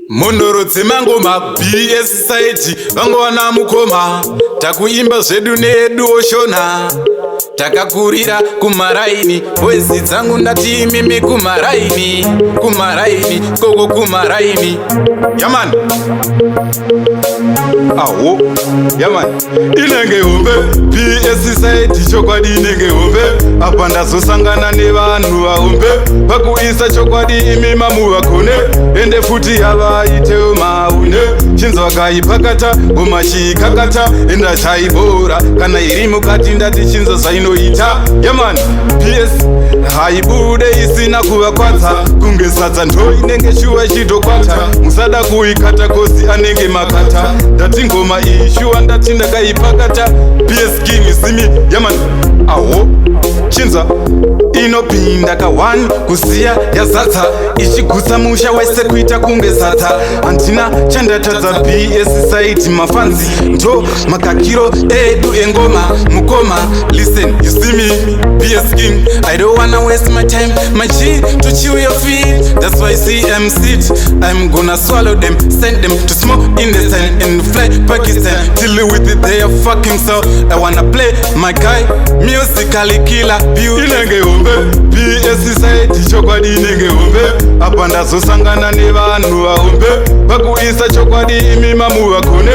Mondoro dzemangoma BS site vangowana mukoma takuimba zvedu nedu oshona takakurira kumaraini wezi dzangu ndati mimi kumaraini koko kumaraini yaman awo yaman inenge hombe BS site chokwadi inenge hombe apa ndazosangana nevanhu vahombe pakuisa chokwadi imi mamuvakone ende futi yavaitewo maune chinzwa kaipakata gomashikakata enda chaibora kana iri mukati ndati chinzwa zvainoita yaman PS haibude isina kuvakwadza kunge sadza ndo inenge shuwa chitokwata musada kuikata kozi anenge makata ndati ngoma iyi shuwa ndati ndakaipakata PS king simi yaman awo chinzwa inopinda ka1 kusiya yazadza ichigutsa musha wese kuita kunge sadza handina chandatadza BS site mafanzi ndo makakiro edu engoma mukoma listen you see me BS king I don't wanna waste my time my G to chew your feet that's why CM sit I'm gonna swallow them send them to smoke in the sand and fly Pakistan till with it they are fucking so I wanna play my guy musically killer beauty inenge hombe BS site chokwadi inenge hombe apa ndazosangana nevanhu vahombe pakuisa chokwadi imi mamuvakone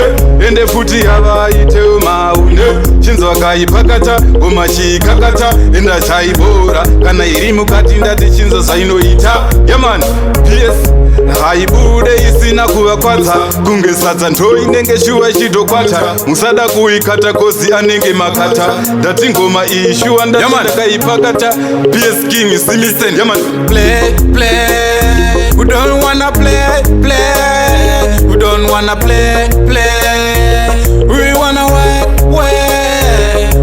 ende futi yavaitewo maune chinzwa kaipakata gomashikakata enda chaibora kana iri mukati ndati chinzwa zvainoita yaman PS haibude isina kuvakwadza kunge sadza ndo inenge shuwa chitokwata musada kuikata kozi anenge makata ndati ngoma iyi shuwa ndati ndakaipakata PS king simisen yaman play we don't wanna play we don't wanna play we wanna work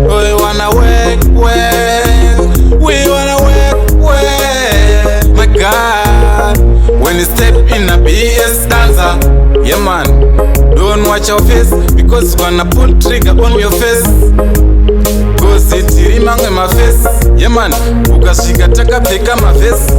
we wanna work we wanna work my God when you step in a BS dancer yeah man don't watch your face because you gonna pull trigger on your face cause itirimange my face yeah man ukasvika takapfeka mavhesi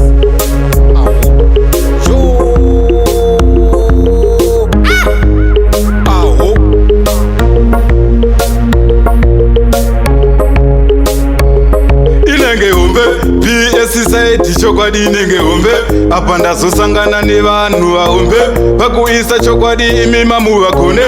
inenge hombe BS site chokwadi inenge hombe apa ndazosangana nevanhu vahombe pakuisa chokwadi imi mamuvakone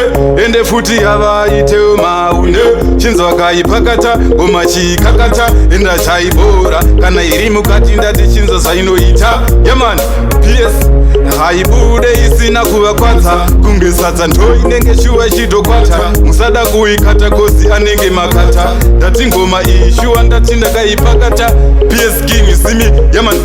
ende futi yavaitewo maune chinzwa kaipakata gomashikakata enda chaibora kana iri mukati ndati chinzwa zvainoita yaman PS haibude isina kuvakwadza kunge sadza ndo inenge shuwa chitokwata musada kuikata kozi anenge makata ndati ngoma iyi shuwa ndati ndakaipakata PS king simi yaman